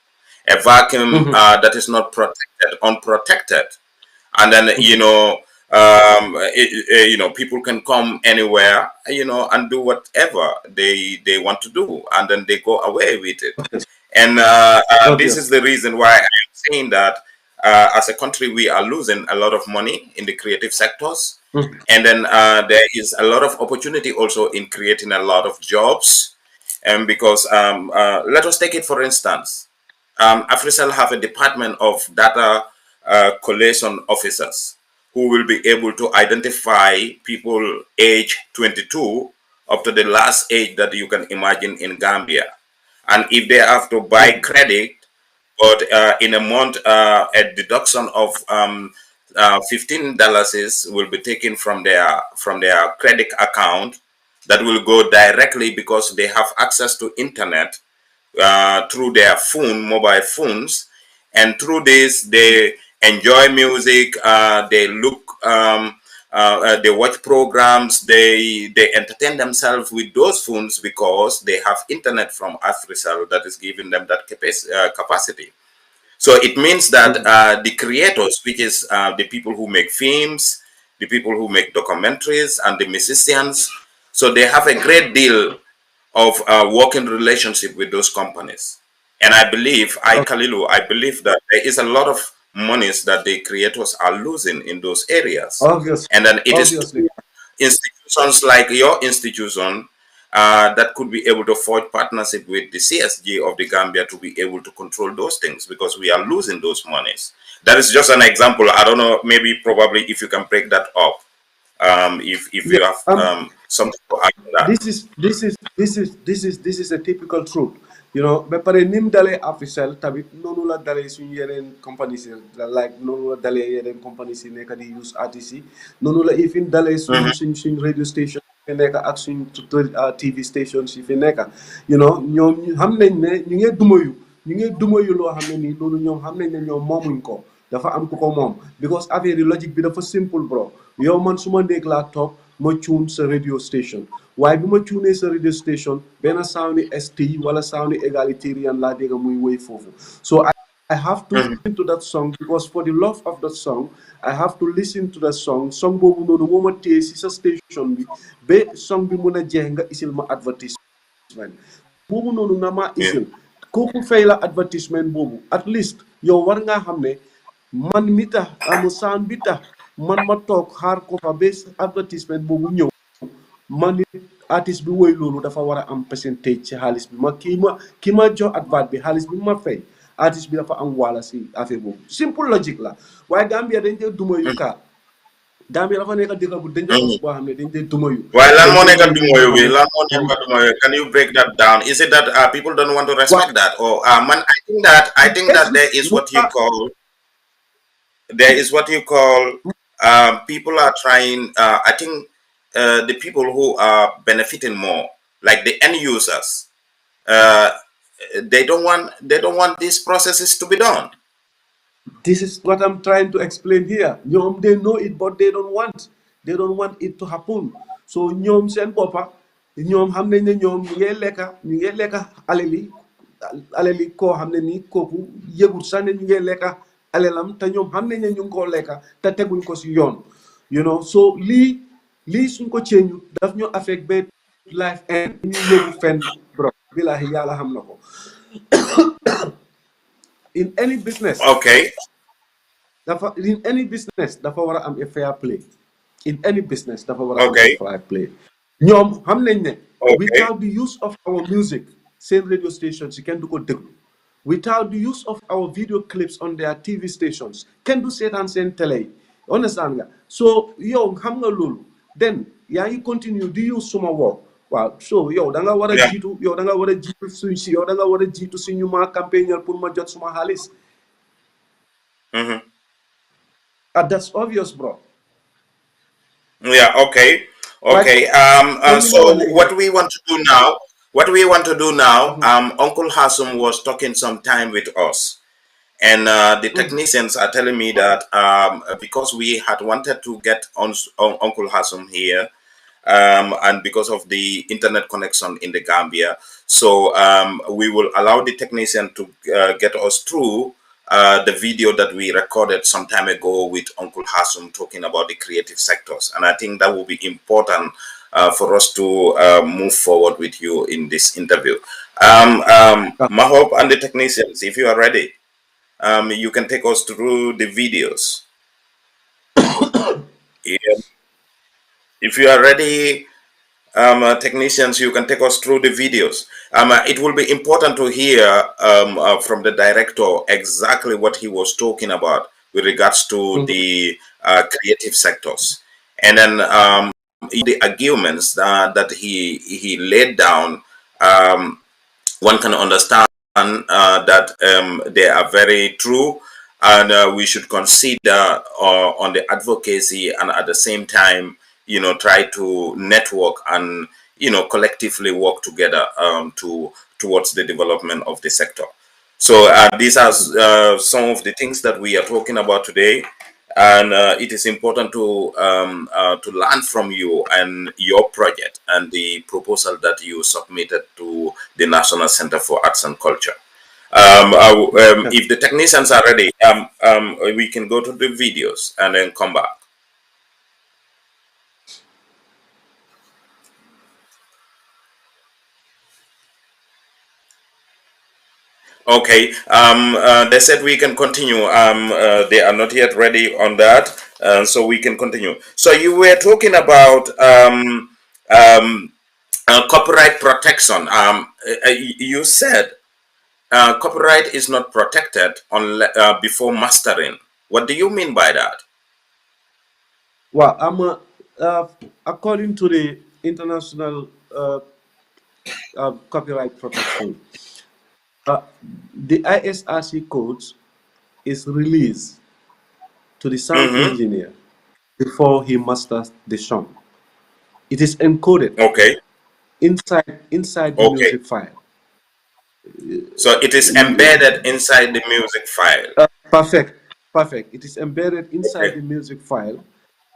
that is not protected, unprotected, and then people can come anywhere, and do whatever they want to do, and then they go away with it. And this is the reason why I'm saying that as a country we are losing a lot of money in the creative sectors, and then there is a lot of opportunity also in creating a lot of jobs. And because let us take it for instance, AfriCell have a department of data collation officers who will be able to identify people age 22 up to the last age that you can imagine in Gambia. And if they have to buy credit, but in a month, a deduction of $15 will be taken from their credit account, that will go directly, because they have access to internet through their mobile phones, and through this they enjoy music, they look, they watch programs, they entertain themselves with those phones, because they have internet from AfriCell that is giving them that capacity. So it means that the creators, which is the people who make films, the people who make documentaries, and the musicians, so they have a great deal of working relationship with those companies. And I believe, Kalilu, I believe that there is a lot of monies that the creators are losing in those areas. And then it is institutions like your institution that could be able to forge partnership with the CSG of the Gambia to be able to control those things, because we are losing those monies. That is just an example. I don't know, probably if you can break that up, if you have something to add to that. This is a typical truth. But pare nim dale official tabit nonu la dale suñu yeneen companies like nonu la dale yeneen companies nekk di use RTC, nonu la even dale suñ radio station fi nekk ak suñ TV stations yi fi nekk. ñoom xam nañ ne ñu ngi dumayu loo xam ne nii loolu ñoom xam nañ ne ñoom moomuñ ko, dafa am ku ko moom, because affaire yi logique bi dafa simple bro. Yow man suma ndéeg laa toog ma tune sa radio station, waaye bi ma tuunee sa radio station benn sound ST wala sound egalitarian laa dégg muy woy foofu. So I have to listen to that song, because for the love of that song I have to listen to that song boobu noonu moo ma téye si sa station bi ba song bi mun a jeex nga isil ma advertisement boobu noonu nga ma isil, kooku fay la advertisement boobu. At least yow war ngaa xam ne man mi tax amu sound bi tax man ma toog xaar ko fa bés advertisement boobu ñëw, man artiste bi woy loolu dafa war a am percentage ci xaalis bi ki ma jox advert bi xaalis bi ma fay artiste bi dafa am wala si affaire boobu. Simple logique la, waaye Gambia dañ dee duma yu kaa Gambia dafa nekk dëkk bu dangerous boo xam ne dañ dee duma yu Why lan dañ moo dee nekk rey nit ñoo dumoyo xam bi ne lan moo nekk dumoyo? Can you break that down? Is it that people don't want to waaw respect that, or man? I think yes that there is mu what you call there is what you call people are trying. I think the people who are benefiting more, like the end users, uh, they don't want these processes to be done. this is what I'm trying to explain here. ñoom they know it but they don't want it to happen. So ñoom seen boppa ñoom xam nañ ne ñoom ñu ngee lekka alali koo xam ne nii kooku yëgut sax ne ñu ngee lekka alelam te ñoom xam nañ ne ñu ngi koo lekka te teguñ ko si yoon. You know, so lii suñ ko change daf ñu affect ba life and ñu yóbbu fenn bro billahi yàlla xam na ko. In any business Okay. dafa war a am a fair play. In any business dafa war a am a Okay. fair play. ñoom xam nañ ne Okay. without the use of our music seen radio stations yi kenn du ko déglu. Without the use of our video clips on their TV stations kenn du seetaan seen télé yi. Understand nga? So yow xam nga loolu then yaa ngi continue di use suma work. Waaw so yow da nga war a Yeah. jiitu yow da nga war a jiitu yow da nga war a jiitu suñu ma campagnal pour ma jot suma xaalis. Mm-hmm. That's obvious, bro. Yeah. Okay. Right? Okay. Comme li ma wax So léegi what rek. we want to do now, Uncle Hassoum was talking some time with us, and the technicians are telling me that because we had wanted to get on Uncle Hassoum here, and because of the internet connection in the Gambia, so we will allow the technician to get us through the video that we recorded some time ago with Uncle Hassoum talking about the creative sectors. And I think that will be important for us to move forward with you in this interview. Mahop and the technicians, if you are ready, you can take us through the videos. Yeah. If you are ready, technicians, you can take us through the videos. It will be important to hear from the director exactly what he was talking about with regards to the creative sectors, and then the arguments that he laid down. One can understand that they are very true, and we should consider on the advocacy, and at the same time, try to network and collectively work together towards the development of the sector. So these are some of the things that we are talking about today, and it is important to learn from you and your project and the proposal that you submitted to the National Center for Arts and Culture. If the technicians are ready, we can go to the videos and then come back. Okay, they said we can continue. They are not yet ready on that, so we can continue. So you were talking about copyright protection. You said copyright is not protected before mastering. What do you mean by that? Well, according to the international copyright protection, the ISRC codes is released to the sound Mm-hmm. engineer before he masters the song. It is encoded Okay. inside the Okay. music file. So it is embedded inside the music file. Perfect. It is embedded inside Okay. the music file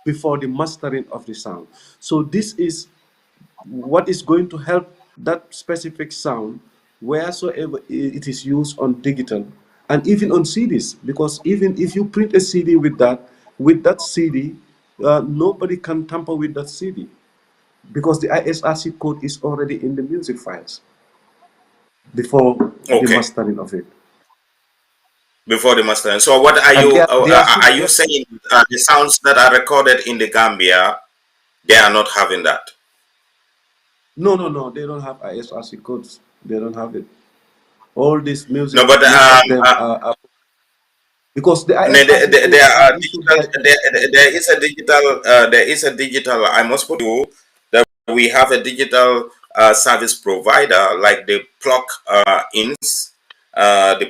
before the mastering of the sound. So this is what is going to help that specific sound wheresoever it is used on digital and even on CDs. Because even if you print a CD with that CD, nobody can tamper with that CD because the ISRC code is already in the music files before the Okay. mastering of it. Before the mastering. So what And are you saying? The sounds that are recorded in the Gambia, they are not having that. no, they don't have ISRC codes. They don't have it. All this music, No, but most of them are Because the And ISRC code there was are issued digital. by. There is a digital. There is a digital. I must put you that we have a digital service provider like the Mhm.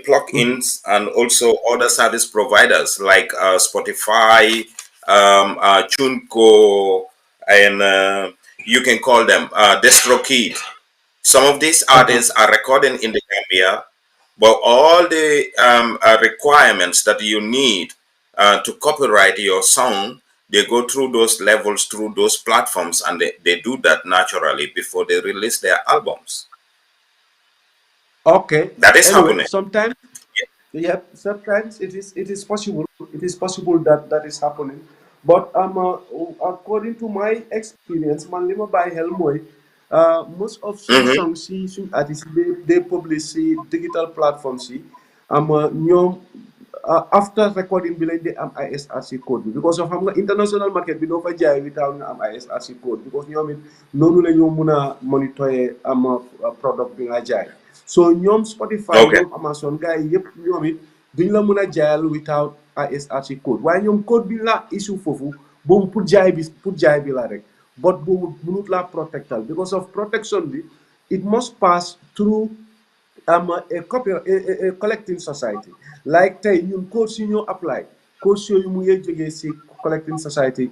plug-ins, and also other service providers like Spotify, TuneCo, and you can call them DistroKid. Some of these Uh-huh. artists are recording in the Gambia, but all the requirements that you need to copyright your song, they go through those levels, through those platforms, and they do that naturally before they release their albums. Okay. That is Anyway, happening. sometimes, yeah, sometimes it is possible. It is possible that that is happening. But according to my experience, man, lima by Helmoy, most of some Hmm. songs, see, some artists, they publish see digital platforms, see, ñoom after recording bi lañ di am ISRC code bi because of xam nga international market bi doo fa jaay without nga am ISRC code because ñoom it noonu la ñoo mun a monitorer am product bi nga jaay so ñoom Spotify Okay. ñoom Amazon gars yi yëpp ñoom it duñ la mun a jaayal without ISRC code waaye ñoom code bi la issue foofu boobu pour jaay bi la rek but boobu mënut laa protectal because of protection bi it must pass through a collecting society like tey ñun codes yi ñoo apply codes yooyu mu ngi jógee si collecting society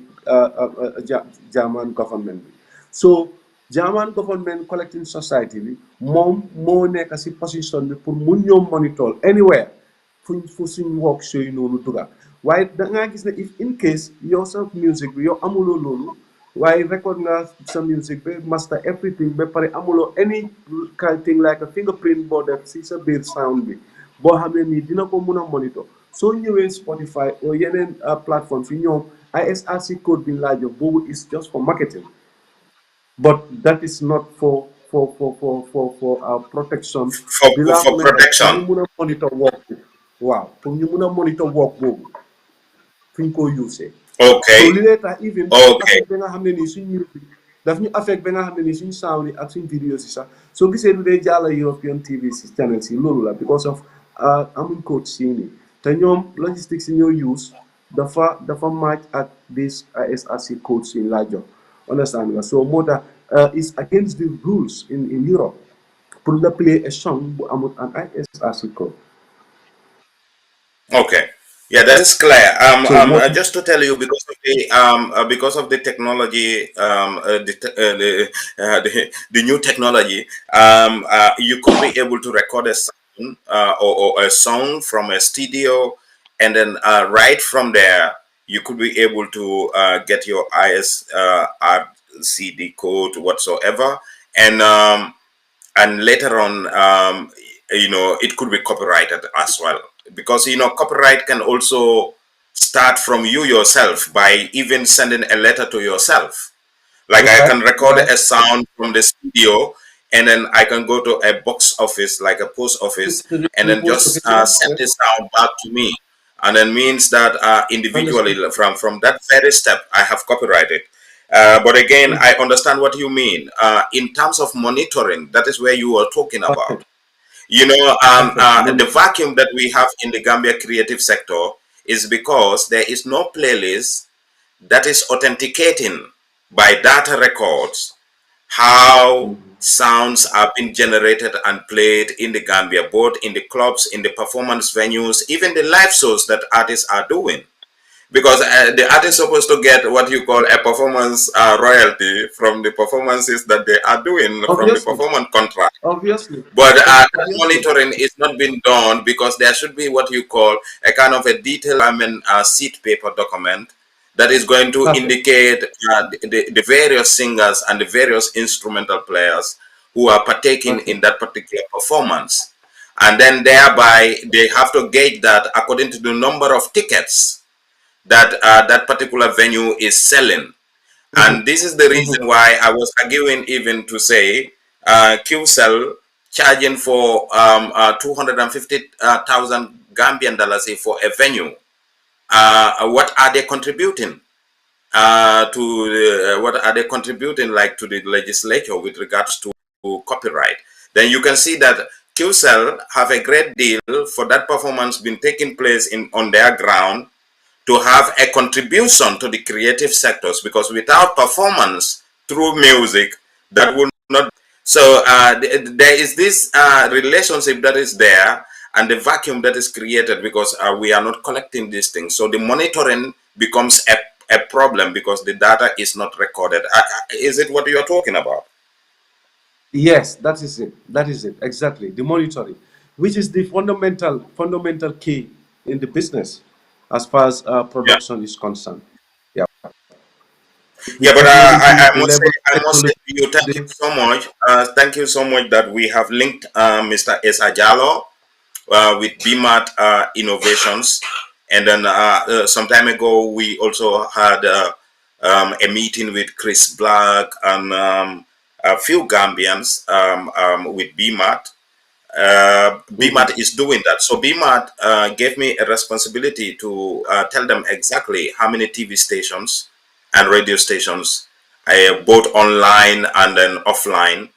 German government bi so German government collecting society bi moom moo nekk si position bi pour mun ñoo monitor anywhere fu suñ works yooyu noonu duga waaye da ngaa gis ne if in case yow sa music bi yow amuloo loolu waaye record nga sa music ba master everything ba pare amuloo any kind thing like a fingerprint boo def si sa biir sound bi boo xam ne nii dina ko mun a monitor soo ñëwee Spotify o yeneen platforms yi ñoom ISRC code bi ñu laa jox boobu is just for marketing but that is not for protection bi laa For mun a help pour protection. ñu mun a monitor work bi waaw pour ñu mun a monitor work boobu fu ñu ko usee so Okay. li lay tax even daf ñu Okay. affect ba nga xam ne nii suñ music daf ñu affect ba nga xam ne nii suñ sound yi ak suñ vidéo si sax soo gisee du dee jàlla European TV si channel si loolu la because of amuñ coach sii nii te ñoom logistics si ñoo use dafa match ak this ISRC code si laa jox understand nga so moo tax is against the rules in Europe pour nga play a song bu amut an ISRC code Okay. Yeah, that is clear. so moo tax Just to tell you, because of the technology, the new technology, you could be able to record a sound or a song from a studio, and then right from there, you could be able to get your ISRCD code whatsoever, and later on, it could be copyrighted as well, because copyright can also start from you yourself by even sending a letter to yourself. Like I right can record right a sound from the studio, and then I can go to a box office, like a post office, to and the then post just office yeah, send yeah. the sound back to me, and then means that individually Understand. from that very step I have copyrighted. But again, Mhm. I understand what you mean. In terms of monitoring, that is where you are talking about. Okay, okay, The monitor. vacuum that we have in the Gambia creative sector is because there is no playlist that is authenticating by data records how Mhm. sounds are being generated and played in the Gambia, both in the clubs, in the performance venues, even the live shows that artists are doing. Because the artist is supposed to get what you call a performance royalty from the performances that they are doing, from the Obviously, performance contract. obviously, But that obviously. monitoring is not being done, because there should be what you call a kind of a detailed seat paper document that is going to Okay. indicate the various singers and the various instrumental players who are partaking Okay. in that particular performance. And then thereby they have to gauge that according to the number of tickets that that particular venue is selling. Mm-hmm. And this is the Mm-hmm. reason why I was arguing even to say QCell charging for 250,000 Gambian dollars for a venue. What are they contributing? What are they contributing like to the legislature with regards to copyright? Then you can see that QCell have a great deal for that performance been taking place on their ground to have a contribution to the creative sectors, because without performance through music, that will not. So there is this relationship that is there, and the vacuum that is created because we are not collecting these things. So the monitoring becomes a problem because the data is not recorded. Is it what you are talking about? Yes, that is it. That is it. Exactly. The monitoring, which is the fundamental key in the business as far as Yeah. production is concerned. Yeah. Yeah, With but technology, I the must say, level of I must say technology to you, thank you today. so much. Thank you so much that we have linked Mr. Esajalo with BMAT Innovations. And then some time ago, we also had a meeting with Chris Black and a few Gambians with BMAT. Mhm. BMAT is doing that. So BMAT gave me a responsibility to tell them exactly how many TV stations and radio stations, both online and then offline,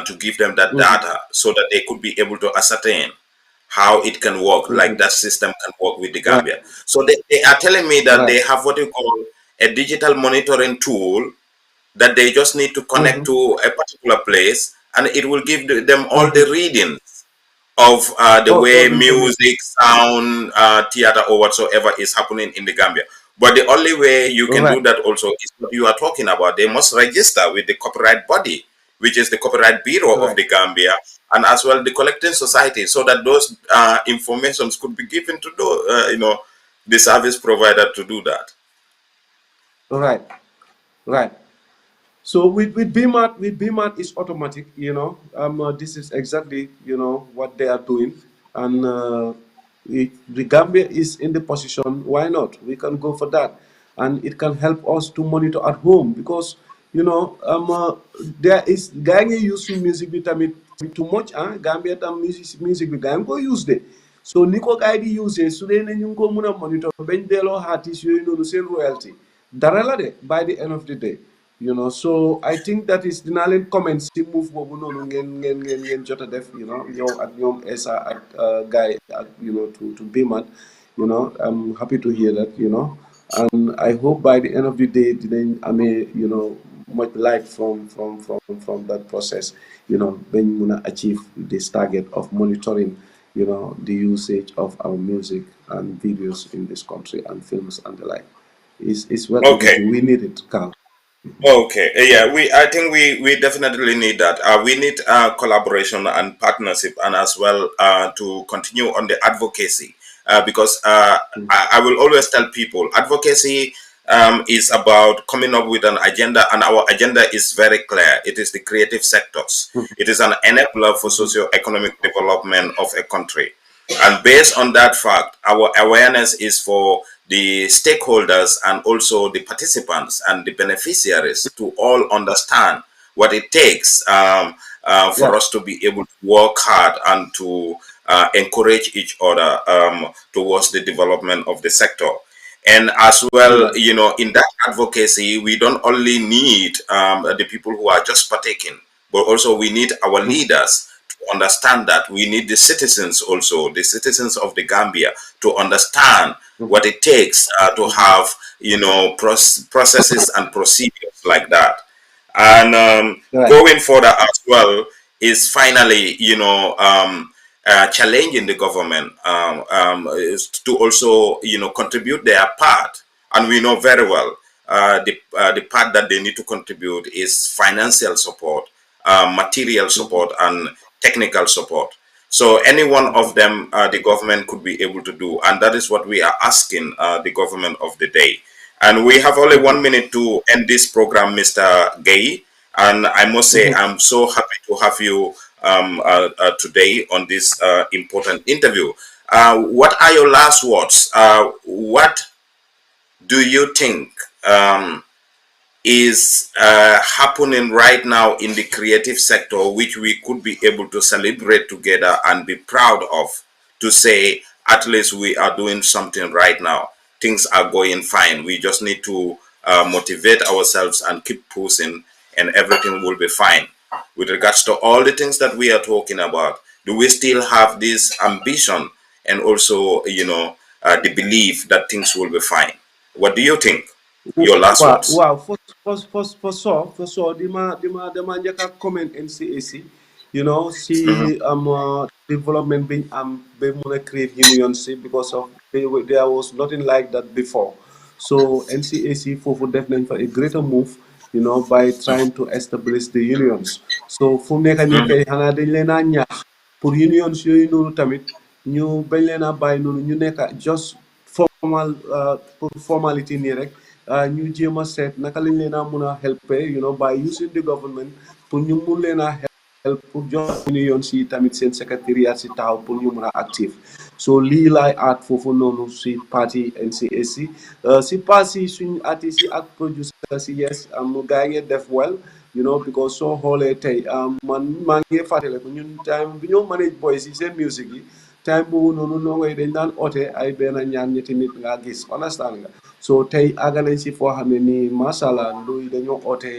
to give them that Mhm. data so that they could be able to ascertain how it can work, like Mhm. that system can work with the Right. Gambia. So they are telling me that Right. they have what you call a digital monitoring tool that they just need to connect Mhm. to a particular place, and it will give them all Mhm. the readings of the All way information. music, sound, theater, or whatsoever is happening in the Gambia. But the only way you can Right. do that also is what you are talking about. They must register with the copyright body, which is the Copyright Bureau of Right. the Gambia, and as well the collecting society, so that those informations could be given to the service provider to do that. Right. Right. So with BMAT is automatic. This is exactly what they are doing, and if the Gambia is in the position, why not? We can go for that, and it can help us to monitor at home because there is Gaye using music vitamin too much. Gambia tam music bi Gaye ko use de. So niko Gaye di use su dee ne ñu ngi ko mën a monitor bañ delloo artiste yooyu noonu seen royalty dara la de by the end of the day. So I think that is dinaa leen comment si move boobu noonu ngeen jot a def yow ak ñoom Essa ak Gaye ak to Bimat. I'm happy to hear that. And I hope by the end of the day dinañ amee much light from that process bañ mun a achieve this target of monitoring the usage of our music and videos in this country and films and the like. It's well Okay. overdue. We need it, Carl. Okay, yeah, I think we definitely need that. We need collaboration and partnership, and as well to continue on the advocacy, because I will always tell people advocacy is about coming up with an agenda, and our agenda is very clear. It is the creative sectors. It is an enabler for socio-economic development of a country. And based on that fact, our awareness is for the stakeholders and also the participants and the beneficiaries to all understand what it takes for Yeah, us to be able to work hard and to encourage each other towards the development of the sector. And as you're well, right. in that advocacy, we don't only need the people who are just partaking, but also we need our Mhm, leaders to understand that. We need the citizens also, the citizens of the Gambia, to understand mhm, what it takes to mhm. have, processes and procedures like that. And Right. going further as well is finally, challenging the government is to also, contribute their part. And we know very well the part that they need to contribute is financial support, material Mhm, support, and technical support. So any one of mhm, them, the government could be able to do, and that is what we are asking the government of the day. And we have only mhm, 1 minute to end this program, Mr. Gaye. And I must say, mhm. I'm so happy to have you today on this important interview. What are your last words? What do you think is happening right now in the creative sector, which we could be able to celebrate together and be proud of, to say, at least we are doing something right now? Things are going fine. We just need to motivate ourselves and keep pushing, and everything will be fine. With regards to all the things that we are talking about, Do we still have this ambition and also, the belief that things will be fine? What do you think? Your last Wow, words. wow. For sure, dima njëkk a comment NCAC, Mhm, si development being be mun a create union si because of there was nothing like that before. So NCAC foofu def nañ fa a greater move, by trying to establish the unions. So fu mu nekk nii mhm, kay xanaa dañ leen a ñaax pour unions yooyu noonu tamit ñu bañ leen a bàyyi noonu ñu nekk just pour formality nii rek. Ñu jéem a seet naka lañ leen a mun a helper by using the government pour ñu mun leen a help pour jox ñu yoon si tamit seen secrétariat si taxaw pour ñu mun a active so lii laay aat foofu noonu si parti NCAC si parti suñ artistes yi ak producers si yes gaa ngi def well because soo xoolee tey man maa ngi fàttaliku ñun time bi ñoo manage boys yi seen musique yi time boobu noonu ndongo yi dañ daan oote ay benn ñaar ñetti nit nga gis understand nga so tey àgg nañ si foo xam ne nii macha allah luy dañoo oote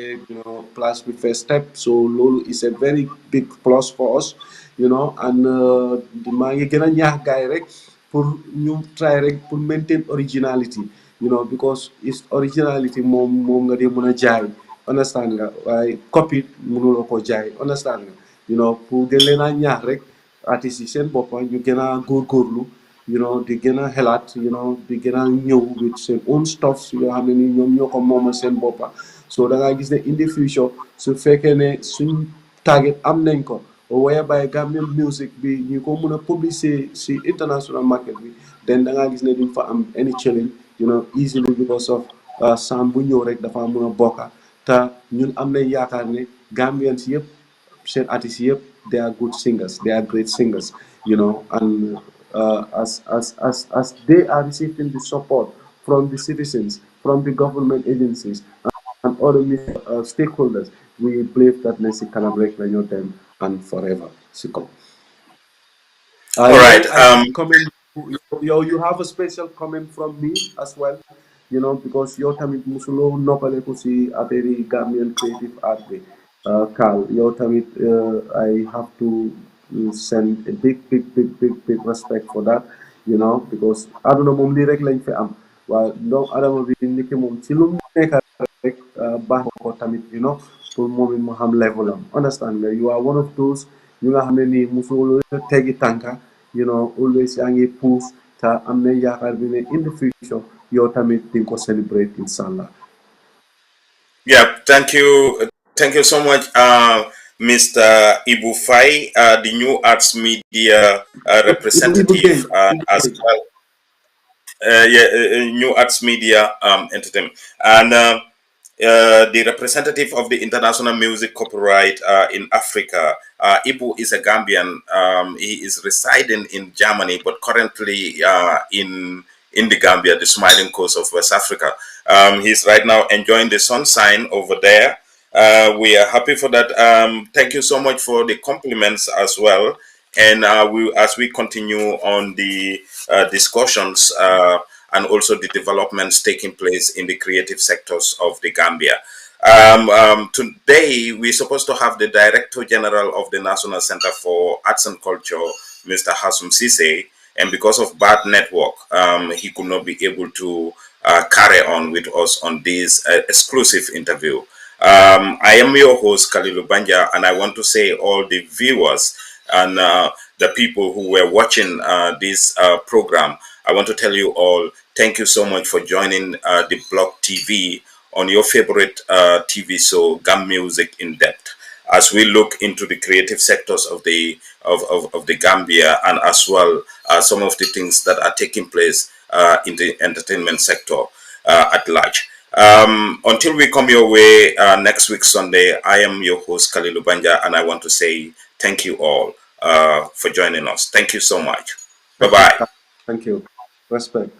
place bi first step so loolu is a very big plus for us and maa ngi gën a ñaax gaay rek pour ñu try rek pour maintain originality because is originality moom nga dee mën a jaay understand nga waaye copy mënuloo ko jaay understand nga pour gën leen a ñaax rek artistes yi seen boppa ñu gën a góorgóorlu di gën a xelaat di gën a ñëw with seen own stuff yoo xam ne ni ñoom ñoo ko moomal seen boppa so da ngaa gis ne in the future su fekkee ne suñ target am nañ ko whereby Gambian music bi ñu ko mën a publier si international market bi then da ngaa gis ne duñ fa am any challenge easily because of sound bu ñëw rek dafa mën a bokka te ñun am nañ yaakaar ne Gambians yëpp seen artistes yëpp they are good singers they are great singers and as they are receiving the support from the citizens, from the government agencies, and other stakeholders, we believe that Nancy collaborate with them and forever. Siko. all right. I see comment. You have a special comment from me as well. Because your tamit musulo nopale ko si ateri Gambian creative art bi. Carl, your tamit I have to send a big respect for that. Because I don't know mom li rek lañ fi am. Wa donc adama bi niki mom ci lu nekk rek baax ko tamit pour moom it mu xam level am understand nga you are one of those ñu nga xam ne nii musuloo teggi tànka always yaa ngi puus te am nañ yaakaar bi ne in the future yow tamit di nga ko celebrate inshallah. Yeah, thank you so much, Mr. Ebou Faye, the New Arts Media Ibu representative, Gueye, as well. New Arts Media Entertainment, and the representative of the International Music Copyright in Africa. Ebou is a Gambian. He is residing in Germany, but currently in the Gambia, the smiling coast of West Africa. He's right now enjoying the sunshine over there. We are happy for that. Thank you so much for the compliments as well. And as we continue on the discussions and also the developments taking place in the creative sectors of the Gambia. Today, we're supposed to have the Director General of the National Center for Arts and Culture, Mr. Hassoum Ceesay, and because of bad network, he could not be able to carry on with us on this exclusive interview. I am your host, Kalilu Banja, and I want to say all the viewers and the people who were watching this program, I want to tell you all, thank you so much for joining the Blog TV on your favorite TV show, GAM Music in Depth, as we look into the creative sectors of the Gambia and as well some of the things that are taking place in the entertainment sector at large. Until we come your way next week Sunday, I am your host Kalilu Banja, and I want to say thank you all for joining us. Thank you so much. Bye bye. Thank you. Respect.